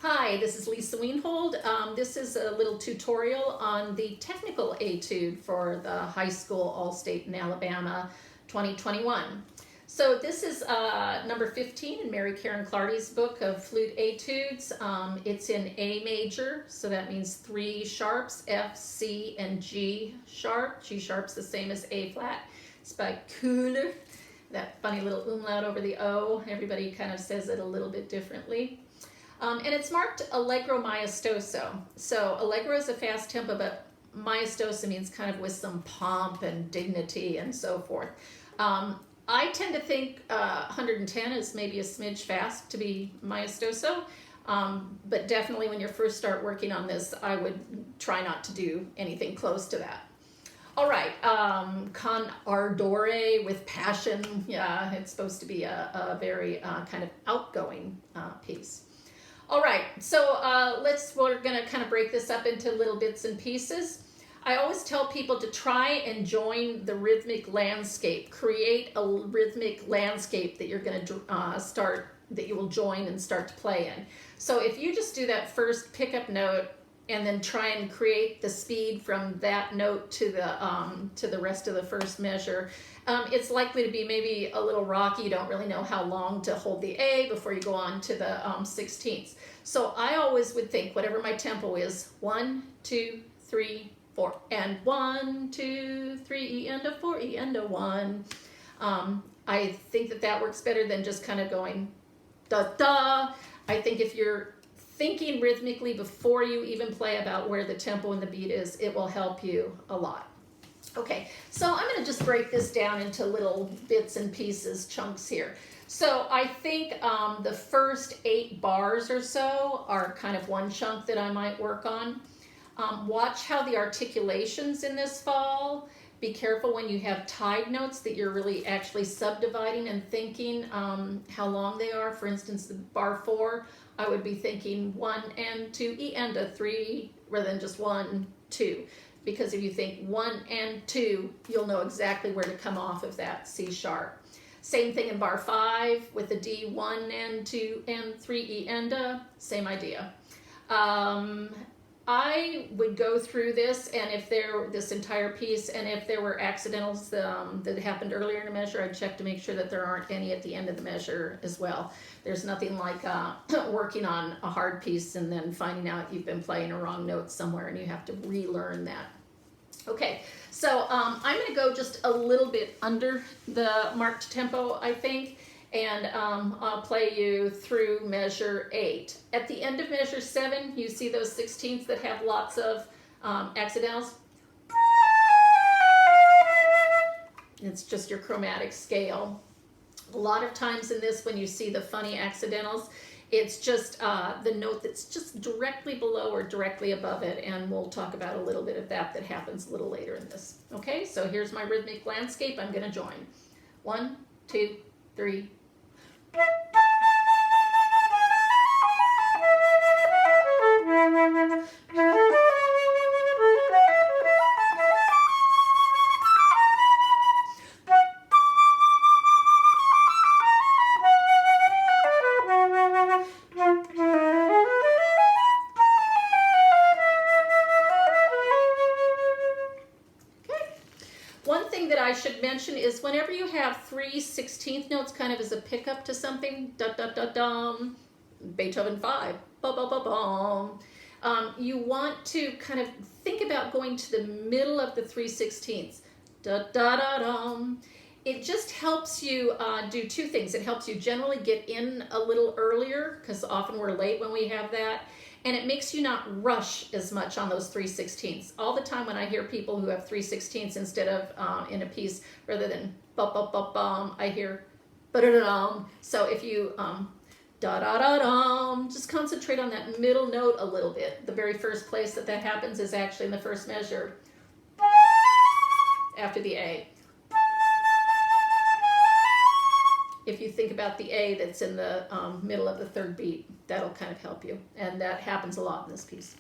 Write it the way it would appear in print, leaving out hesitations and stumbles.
Hi, this is Lisa Wienhold. This is a little tutorial on the technical etude for the high school Allstate in Alabama 2021. So this is number 15 in Mary Karen Clardy's book of flute etudes. It's in A major, so that means 3 sharps, F, C, and G sharp. G sharp's the same as A flat. It's by Köhler. That funny little umlaut over the O. Everybody kind of says it a little bit differently. And it's marked allegro maestoso. So allegro is a fast tempo, but maestoso means kind of with some pomp and dignity and so forth. I tend to think 110 is maybe a smidge fast to be maestoso, but definitely when you first start working on this, I would try not to do anything close to that. All right, con ardore, with passion. Yeah, it's supposed to be a very kind of outgoing piece. All right, so we're gonna kind of break this up into little bits and pieces. I always tell people to try and join the rhythmic landscape. Create a rhythmic landscape that you're gonna that you will join and start to play in. So if you just do that first pickup note and then try and create the speed from that note to the rest of the first measure, it's likely to be maybe a little rocky. You don't really know how long to hold the A before you go on to the 16ths. So I always would think, whatever my tempo is, 1, 2, 3, 4, and 1, 2, 3, E and a 4, E and a 1. I think that works better than just kind of going da da. I think if you're thinking rhythmically before you even play about where the tempo and the beat is, it will help you a lot. Okay, so I'm going to just break this down into little bits and pieces, chunks here. So I think the first 8 bars or so are kind of one chunk that I might work on. Watch how the articulations in this fall. Be careful when you have tied notes that you're really actually subdividing and thinking how long they are. For instance, the bar 4, I would be thinking 1 and 2, E and a 3, rather than just 1, 2. Because if you think 1 and 2, you'll know exactly where to come off of that C sharp. Same thing in bar 5 with the D, 1 and 2 and 3, E and a, same idea. I would go through this, and this entire piece, and if there were accidentals that happened earlier in a measure, I'd check to make sure that there aren't any at the end of the measure as well. There's nothing like working on a hard piece and then finding out you've been playing a wrong note somewhere and you have to relearn that. Okay, so I'm going to go just a little bit under the marked tempo, I think, and I'll play you through measure 8. At the end of measure 7, you see those 16ths that have lots of accidentals? It's just your chromatic scale. A lot of times in this, when you see the funny accidentals, it's just the note that's just directly below or directly above it, and we'll talk about a little bit of that happens a little later in this. Okay, so here's my rhythmic landscape. I'm going to join. 1, 2, 3. One thing that I should mention is whenever you have 3 16th notes kind of as a pickup to something, da da da dum, Beethoven 5, ba ba ba bum, you want to kind of think about going to the middle of the 3 16ths, da da da dum. It just helps you do 2 things. It helps you generally get in a little earlier, because often we're late when we have that. And it makes you not rush as much on those 3 16ths. All the time when I hear people who have 3 16ths instead of in a piece, rather than bum, I hear ba-da-da-dum. So if you da-da-da-dum, just concentrate on that middle note a little bit. The very first place that happens is actually in the first measure, after the A. If you think about the A that's in the middle of the 3rd beat, that'll kind of help you. And that happens a lot in this piece.